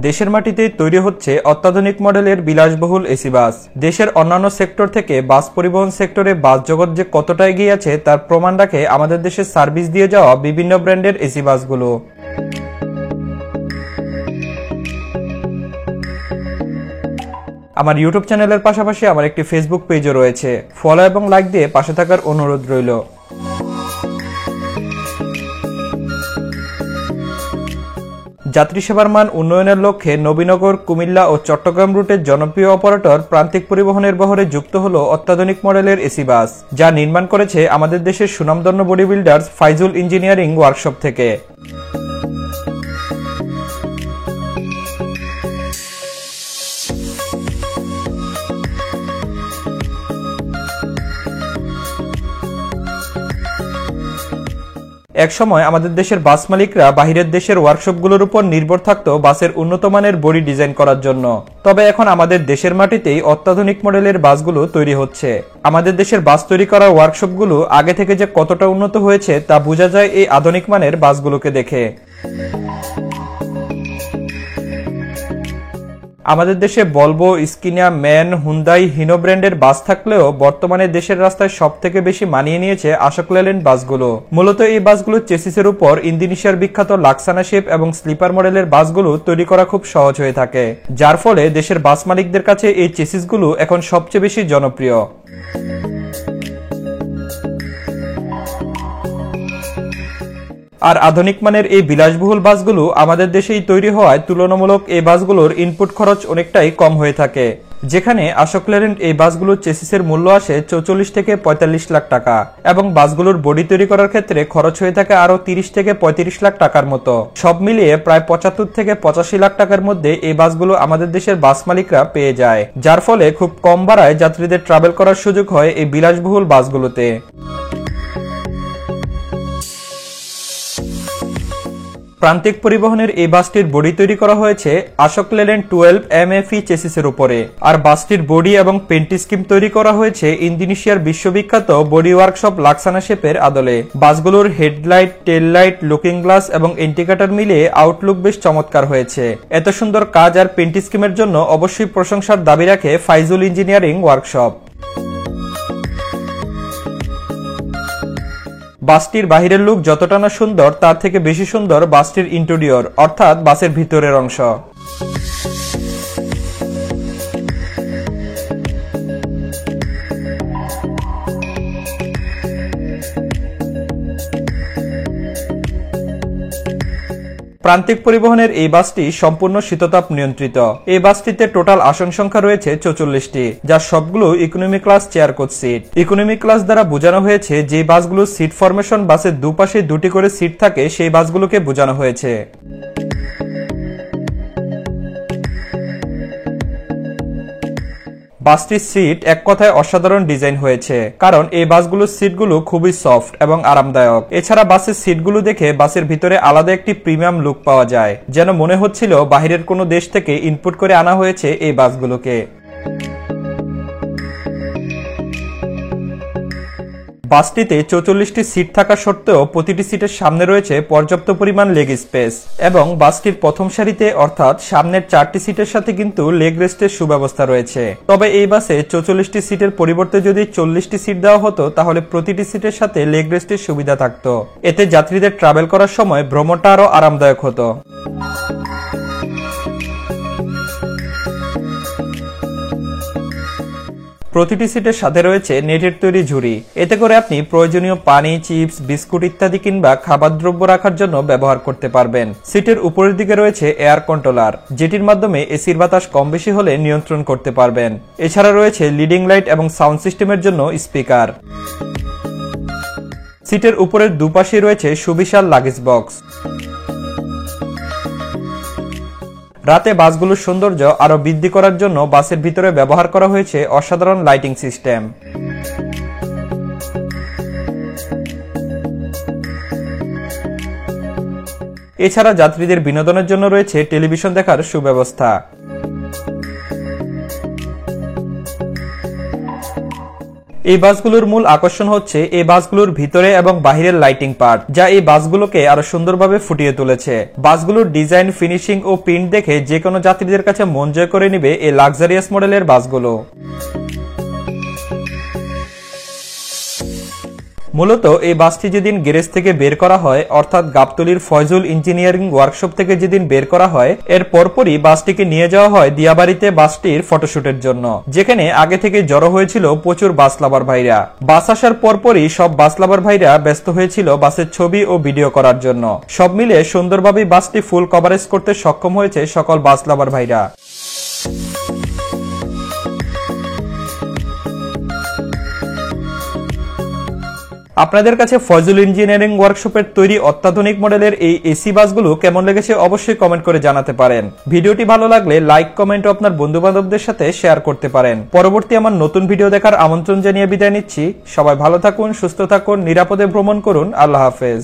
দেশের মাটিতে তৈরি হচ্ছে অত্যাধুনিক মডেলের বিলাসবহুল এসি বাস। দেশের অন্যান্য সেক্টর থেকে বাস পরিবহন সেক্টরে বাস জগৎ যে কতটা এগিয়ে আছে তার প্রমাণ রাখে আমাদের দেশে সার্ভিস দিয়ে যাওয়া বিভিন্ন ব্র্যান্ডের এসি বাসগুলো। আমার ইউটিউব চ্যানেলের পাশাপাশি আমার একটি ফেসবুক পেজও রয়েছে, ফলো এবং লাইক দিয়ে পাশে থাকার অনুরোধ রইল। যাত্রী সেবার মান উন্নয়নের লক্ষ্যে নবীনগর, কুমিল্লা ও চট্টগ্রাম রুটের জনপ্রিয় অপারেটর প্রান্তিক পরিবহনের বহরে যুক্ত হলো অত্যাধুনিক মডেলের এসি বাস, যা নির্মাণ করেছে আমাদের দেশের সুনামধন্য body builders Faizul engineering workshop থেকে। একসময় আমাদের দেশের বাস মালিকরা বাহিরের দেশের ওয়ার্কশপগুলোর উপর নির্ভর থাকত বাসের উন্নত মানের বডি ডিজাইন করার জন্য। তবে এখন আমাদের দেশের মাটিতেই অত্যাধুনিক মডেলের বাসগুলো তৈরি হচ্ছে। আমাদের দেশের বাস তৈরি করার ওয়ার্কশপগুলো আগে থেকে যে কতটা উন্নত হয়েছে তা বোঝা যায় এই আধুনিক মানের বাসগুলোকে দেখে। আমাদের দেশে ভলভো, স্কিনিয়া, ম্যান, হুন্দাই, হিনো ব্র্যান্ডের বাস থাকলেও বর্তমানে দেশের রাস্তায় সবথেকে বেশি মানিয়ে নিয়েছে অশোক লেল্যান্ড বাসগুলো। মূলত এই বাসগুলোর চেসিসের উপর ইন্দোনেশিয়ার বিখ্যাত লাক্সানা শেপ এবং স্লিপার মডেলের বাসগুলো তৈরি করা খুব সহজ হয়ে থাকে, যার ফলে দেশের বাস মালিকদের কাছে এই চেসিসগুলো এখন সবচেয়ে বেশি জনপ্রিয়। আর আধুনিক মানের এই বিলাসবহুল বাসগুলো আমাদের দেশেই তৈরি হওয়ায় তুলনামূলক এই বাসগুলোর ইনপুট খরচ অনেকটাই কম হয়ে থাকে, যেখানে অশোক লেল্যান্ড এই বাসগুলোর চেসিসের মূল্য আসে 44 থেকে 45 লাখ টাকা এবং বাসগুলোর বডি তৈরি করার ক্ষেত্রে খরচ হয়ে থাকে আরো 30 থেকে 35 লাখ টাকার মতো। সব মিলিয়ে প্রায় 75 থেকে 85 লাখ টাকার মধ্যে এই বাসগুলো আমাদের দেশের বাস মালিকরা পেয়ে যায়, যার ফলে খুব কম ভাড়ায় যাত্রীদের ট্রাভেল করার সুযোগ হয় এই বিলাসবহুল বাসগুলোতে। প্রান্তিক পরিবহনের এই বাসটির বডি তৈরি করা হয়েছে অশোক লেল্যান্ড 12 MFE চেসিসের উপরে, আর বাসটির বডি এবং পেন্টি স্কিম তৈরি করা হয়েছে ইন্দোনেশিয়ার বিশ্ববিখ্যাত বডি ওয়ার্কশপ লাক্সানা শেপের আদলে। বাসগুলোর headlight, tail light, looking glass এবং ইন্ডিকেটর মিলিয়ে আউটলুক বেশ চমৎকার হয়েছে। এত সুন্দর কাজ আর পেন্টি স্কিমের জন্য অবশ্যই প্রশংসার দাবি রাখে ফাইজুল ইঞ্জিনিয়ারিং ওয়ার্কশপ। বাসটির বাহিরের লুক যতটা না সুন্দর তার থেকে বেশি সুন্দর বাসটির ইন্টেরিয়র, অর্থাৎ বাসের ভিতরের অংশ। প্রান্তিক পরিবহনের এই বাসটি সম্পূর্ণ শীততাপ নিয়ন্ত্রিত। এই বাসটিতে টোটাল আসন সংখ্যা রয়েছে 44টি, যার সবগুলো economy class chair coach seat. Economy class দ্বারা বোঝানো হয়েছে যে বাসগুলোর সিট ফরমেশন বাসের দুপাশে দুটি করে সিট থাকে সেই বাসগুলোকে বোঝানো হয়েছে। বাসটির সিট এক কথায় অসাধারণ ডিজাইন হয়েছে, কারণ এই বাসগুলোর সিটগুলো খুবই সফট এবং আরামদায়ক। এছাড়া বাসের সিটগুলো দেখে বাসের ভিতরে আলাদা একটি প্রিমিয়াম লুক পাওয়া যায়, যেন মনে হচ্ছিল বাহিরের কোনো দেশ থেকে ইনপুট করে আনা হয়েছে এই বাসগুলোকে। বাসটিতে 44টি সিট থাকা সত্ত্বেও প্রতিটি সিটের সামনে রয়েছে পর্যাপ্ত পরিমাণ লেগ স্পেস এবং বাসটির প্রথম সারিতে অর্থাৎ সামনের 4টি সিটের সাথে কিন্তু লেগ রেস্টের সুব্যবস্থা রয়েছে। তবে এই বাসে 44টি সিটের পরিবর্তে যদি 40টি সিট দেওয়া হতো তাহলে প্রতিটি সিটের সাথে লেগ রেস্টের সুবিধা থাকতো। এতে যাত্রীদের ট্রাভেল করার সময় ভ্রমণটা আরো আরামদায়ক হতো। প্রতিটি সিটের সাথে রয়েছে নেটের তৈরি ঝুড়ি, এতে করে আপনি প্রয়োজনীয় পানি, চিপস, বিস্কুট ইত্যাদি কিংবা খাবার দ্রব্য রাখার জন্য ব্যবহার করতে পারবেন। সিটের উপরের দিকে রয়েছে এয়ার কন্ট্রোলার, যেটির মাধ্যমে এসির বাতাস কম বেশি হলে নিয়ন্ত্রণ করতে পারবেন। এছাড়া রয়েছে লিডিং লাইট এবং সাউন্ড সিস্টেমের জন্য স্পিকার। সিটের উপরের দুপাশে রয়েছে সুবিশাল লাগেজ বক্স। রাতে বাসগুলোর সৌন্দর্য আরো বৃদ্ধি করার জন্য বাসের ভিতরে ব্যবহার করা হয়েছে অসাধারণ লাইটিং সিস্টেম। এছাড়া যাত্রীদের বিনোদনের জন্য রয়েছে টেলিভিশন দেখার সুব্যবস্থা। এই বাসগুলোর মূল আকর্ষণ হচ্ছে এই বাসগুলোর ভিতরে এবং বাহিরের লাইটিং পার্ট, যা এই বাসগুলোকে আরো সুন্দরভাবে ফুটিয়ে তুলেছে। বাসগুলোর ডিজাইন, ফিনিশিং ও প্রিন্ট দেখে যে কোনো যাত্রীদের কাছে মন জয় করে নেবে এই লাক্সারিয়াস মডেলের বাসগুলো। মূলত এই বাসটি যেদিন গ্যারেজ থেকে বের করা হয়, অর্থাৎ গাবতলীর ফয়জুল ইঞ্জিনিয়ারিং ওয়ার্কশপ থেকে যেদিন বের করা হয়, এর পরপরই বাসটিকে নিয়ে যাওয়া হয় দিয়াবাড়িতে বাসটির ফটোশুটের জন্য, যেখানে আগে থেকে জড়ো হয়েছিল প্রচুর বাস লাভার ভাইরা। বাস আসার পরপরই সব বাস লাভার ভাইরা ব্যস্ত হয়েছিল বাসের ছবি ও ভিডিও করার জন্য। সব মিলে সুন্দরভাবে বাসটি ফুল কভারেজ করতে সক্ষম হয়েছে সকল বাস লাভার ভাইরা। আপনাদের কাছে ফয়জুল ইঞ্জিনিয়ারিং ওয়ার্কশপের তৈরি অত্যাধুনিক মডেলের এই এসি বাসগুলো কেমন লেগেছে অবশ্যই কমেন্ট করে জানাতে পারেন। ভিডিওটি ভালো লাগলে লাইক, কমেন্ট ও আপনার বন্ধু বান্ধবদের সাথে শেয়ার করতে পারেন। পরবর্তী আমার নতুন ভিডিও দেখার আমন্ত্রণ জানিয়ে বিদায় নিচ্ছি। সবাই ভালো থাকুন, সুস্থ থাকুন, নিরাপদে ভ্রমণ করুন। আল্লাহ হাফেজ।